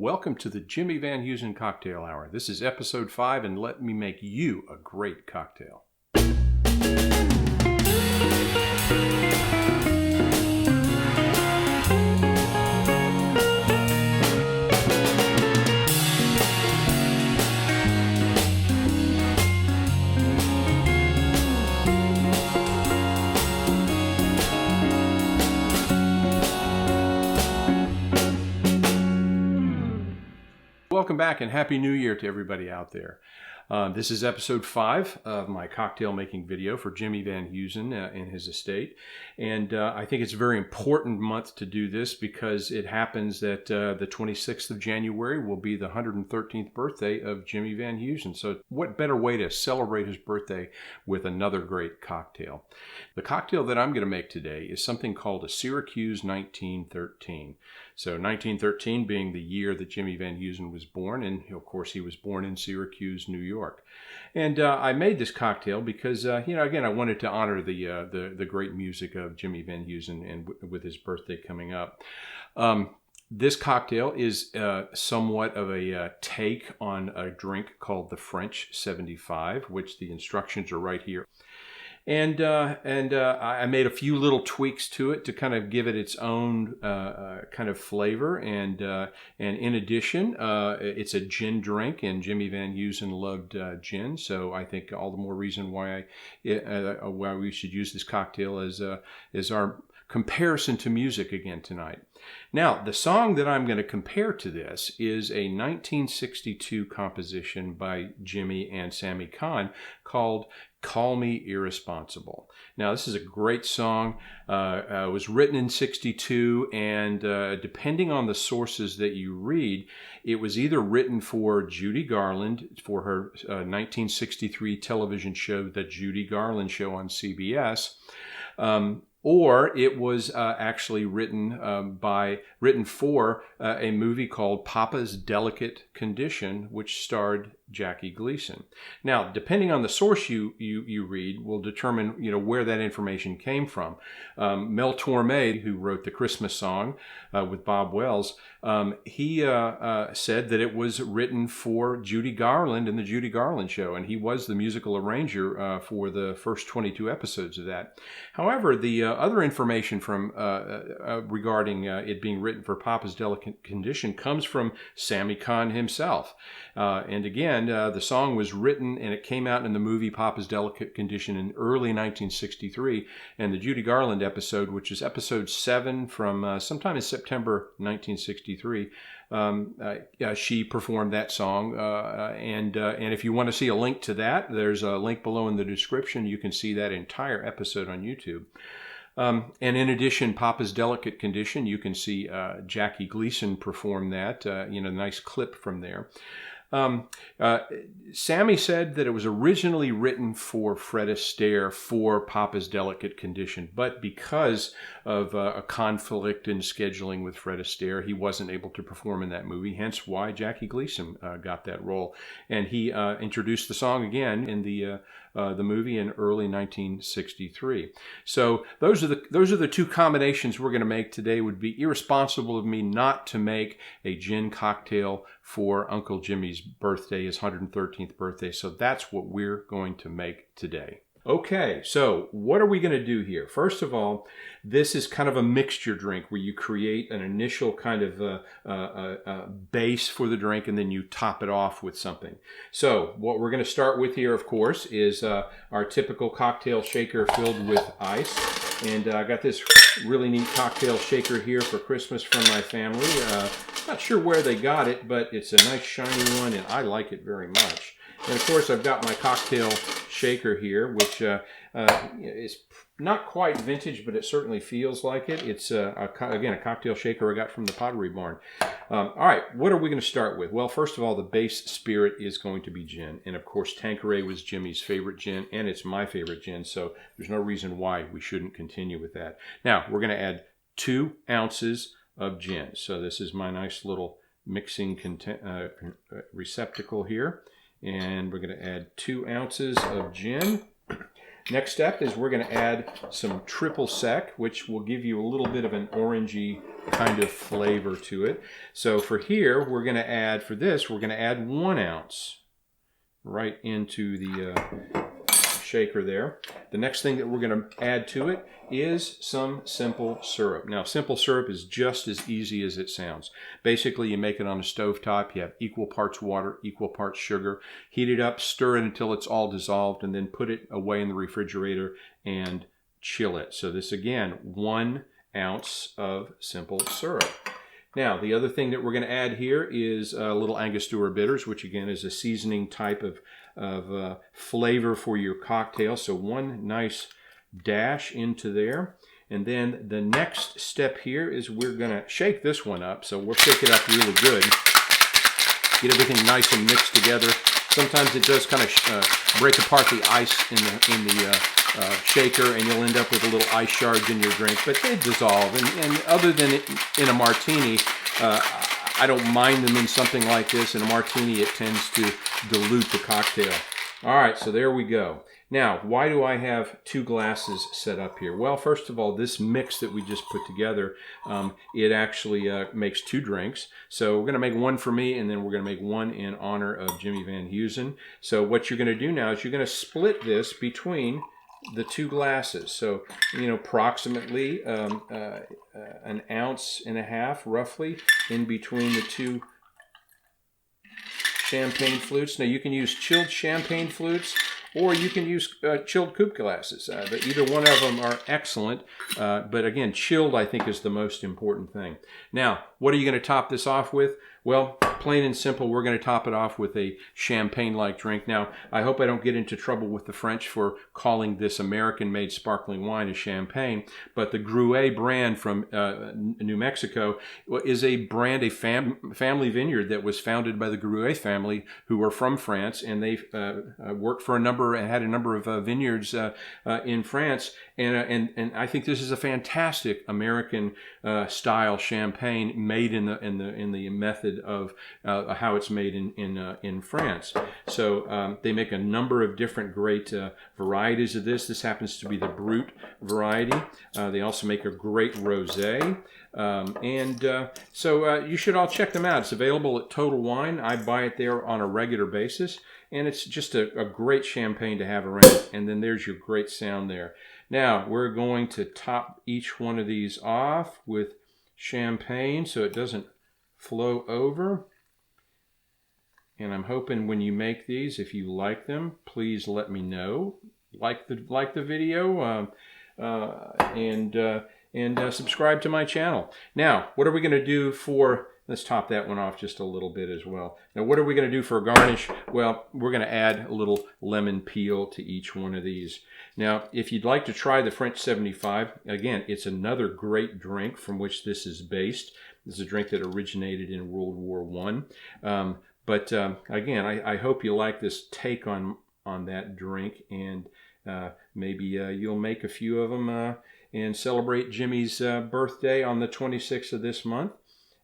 Welcome to the Jimmy Van Heusen Cocktail Hour. This is episode 5, and let me make you a great cocktail. Welcome back and Happy New Year to everybody out there. This is episode 5 of my cocktail making video for Jimmy Van Heusen in his estate. And I think it's a very important month to do this because it happens that the 26th of January will be the 113th birthday of Jimmy Van Heusen. So what better way to celebrate his birthday with another great cocktail? The cocktail that I'm going to make today is something called a Syracuse 1913. So 1913 being the year that Jimmy Van Heusen was born, and of course he was born in Syracuse, New York. And I made this cocktail because, again, I wanted to honor the great music of Jimmy Van Heusen and with his birthday coming up. This cocktail is somewhat of a take on a drink called the French 75, which the instructions are right here. And I made a few little tweaks to it to kind of give it its own kind of flavor. And in addition, it's a gin drink, and Jimmy Van Heusen loved gin. So I think all the more reason why we should use this cocktail as our comparison to music again tonight. Now, the song that I'm going to compare to this is a 1962 composition by Jimmy and Sammy Cahn called Call Me Irresponsible. Now, this is a great song. It was written in 62, and depending on the sources that you read, it was either written for Judy Garland for her 1963 television show, The Judy Garland Show on CBS, or it was actually written for a movie called Papa's Delicate Condition, which starred Jackie Gleason. Now, depending on the source you read, will determine where that information came from. Mel Torme, who wrote the Christmas song with Bob Wells, he said that it was written for Judy Garland in the Judy Garland Show, and he was the musical arranger for the first 22 episodes of that. However, the other information from regarding it being written for Papa's Delicate Condition comes from Sammy Cahn himself. And again, the song was written and it came out in the movie Papa's Delicate Condition in early 1963. And the Judy Garland episode, which is episode 7 from sometime in September 1963, she performed that song. And if you want to see a link to that, there's a link below in the description. You can see that entire episode on YouTube. And in addition, Papa's Delicate Condition, you can see Jackie Gleason perform that, nice clip from there. Sammy said that it was originally written for Fred Astaire for Papa's Delicate Condition, but because of a conflict in scheduling with Fred Astaire, he wasn't able to perform in that movie, hence why Jackie Gleason got that role. And he introduced the song again in the movie in early 1963. So those are the two combinations we're going to make today. It would be irresponsible of me not to make a gin cocktail for Uncle Jimmy's birthday, his 113th birthday. So that's what we're going to make today. Okay, so what are we going to do here? First of all, this is kind of a mixture drink where you create an initial kind of base for the drink and then you top it off with something. So what we're going to start with here, of course, is our typical cocktail shaker filled with ice. And I got this really neat cocktail shaker here for Christmas from my family. Not sure where they got it, but it's a nice shiny one and I like it very much. And of course, I've got my cocktail shaker here, which is not quite vintage, but it certainly feels like it. It's, again, a cocktail shaker I got from the Pottery Barn. All right, what are we going to start with? Well, first of all, the base spirit is going to be gin. And of course, Tanqueray was Jimmy's favorite gin, and it's my favorite gin, so there's no reason why we shouldn't continue with that. Now, we're going to add 2 ounces of gin. So this is my nice little mixing receptacle here. And we're going to add 2 ounces of gin. Next step is we're going to add some triple sec, which will give you a little bit of an orangey kind of flavor to it. So for here, we're going to add, for this, we're going to add 1 ounce right into the shaker there. The next thing that we're going to add to it is some simple syrup. Now, simple syrup is just as easy as it sounds. Basically, you make it on a stovetop. You have equal parts water, equal parts sugar. Heat it up, stir it until it's all dissolved, and then put it away in the refrigerator and chill it. So this, again, 1 ounce of simple syrup. Now, the other thing that we're going to add here is a little Angostura bitters, which again is a seasoning type of flavor for your cocktail. So 1 nice dash into there. And then the next step here is we're going to shake this one up. So we'll shake it up really good. Get everything nice and mixed together. Sometimes it does kind of break apart the ice in the shaker, and you'll end up with a little ice shards in your drink, but they dissolve. And other than it, in a martini, I don't mind them in something like this. In a martini, it tends to dilute the cocktail. All right, so there we go. Now, why do I have 2 glasses set up here? Well, first of all, this mix that we just put together, it actually makes 2 drinks. So we're going to make 1 for me, and then we're going to make 1 in honor of Jimmy Van Heusen. So what you're going to do now is you're going to split this between the 2 glasses. So, approximately 1.5 ounces roughly in between the 2 champagne flutes. Now, you can use chilled champagne flutes, or you can use chilled coupe glasses. But either one of them are excellent. But again, chilled, I think, is the most important thing. Now, what are you going to top this off with? Well, plain and simple, we're going to top it off with a champagne-like drink. Now, I hope I don't get into trouble with the French for calling this American-made sparkling wine a champagne, but the Gruet brand from New Mexico is a brand, a family vineyard that was founded by the Gruet family, who are from France, and they worked for had a number of vineyards in France, and I think this is a fantastic American style champagne made in the method of how it's made in France. So they make a number of different great varieties of this. This happens to be the Brut variety. They also make a great rosé. So you should all check them out. It's available at Total Wine. I buy it there on a regular basis, and it's just a great champagne to have around. And then there's your great sound there. Now, we're going to top each one of these off with champagne so it doesn't flow over. And I'm hoping when you make these, if you like them, please let me know. Like the video and subscribe to my channel. Now, what are we going to do for... Let's top that one off just a little bit as well. Now, what are we going to do for a garnish? Well, we're going to add a little lemon peel to each one of these. Now, if you'd like to try the French 75, again, it's another great drink from which this is based. This is a drink that originated in World War I. But again, I hope you like this take on that drink, and maybe you'll make a few of them and celebrate Jimmy's birthday on the 26th of this month.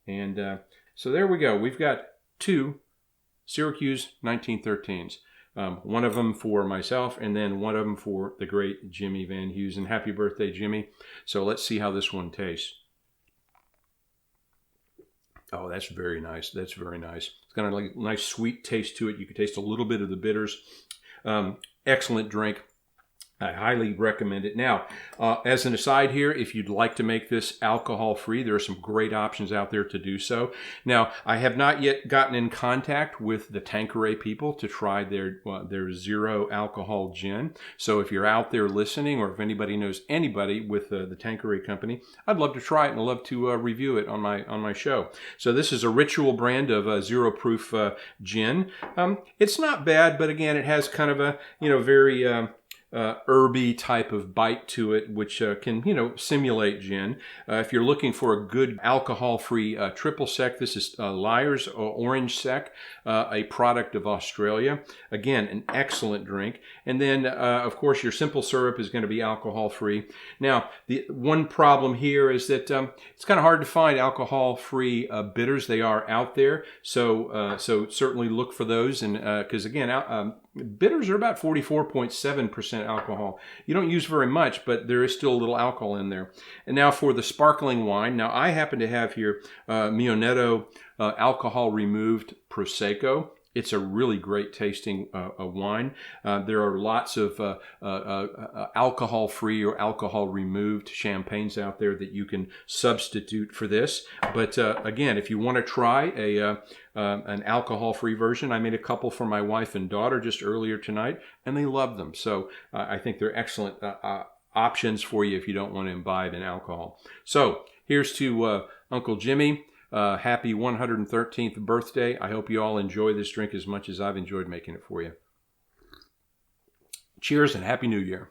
And so there we go. We've got 2 Syracuse 1913s. One of them for myself, and then one of them for the great Jimmy Van Heusen. Happy birthday, Jimmy. So let's see how this one tastes. Oh, that's very nice. That's very nice. It's got a nice sweet taste to it. You can taste a little bit of the bitters. Excellent drink. I highly recommend it. Now, as an aside here, if you'd like to make this alcohol-free, there are some great options out there to do so. Now, I have not yet gotten in contact with the Tanqueray people to try their zero alcohol gin. So if you're out there listening, or if anybody knows anybody with the Tanqueray company, I'd love to try it and I'd love to review it on my show. So this is a Ritual brand of zero proof gin. It's not bad, but again, it has kind of a very herby type of bite to it, which can, simulate gin. If you're looking for a good alcohol-free triple sec, this is Lyre's Orange Sec, a product of Australia. Again, an excellent drink. And then, of course, your simple syrup is going to be alcohol-free. Now, the one problem here is that it's kind of hard to find alcohol-free bitters. They are out there, so certainly look for those. And because again, Bitters are about 44.7% alcohol. You don't use very much, but there is still a little alcohol in there. And now for the sparkling wine. Now I happen to have here Momentous alcohol removed Prosecco. It's a really great tasting wine. There are lots of alcohol-free or alcohol-removed champagnes out there that you can substitute for this. But again, if you want to try an alcohol-free version, I made a couple for my wife and daughter just earlier tonight, and they love them. So I think they're excellent options for you if you don't want to imbibe in alcohol. So here's to Uncle Jimmy. Happy 113th birthday. I hope you all enjoy this drink as much as I've enjoyed making it for you. Cheers and Happy New Year.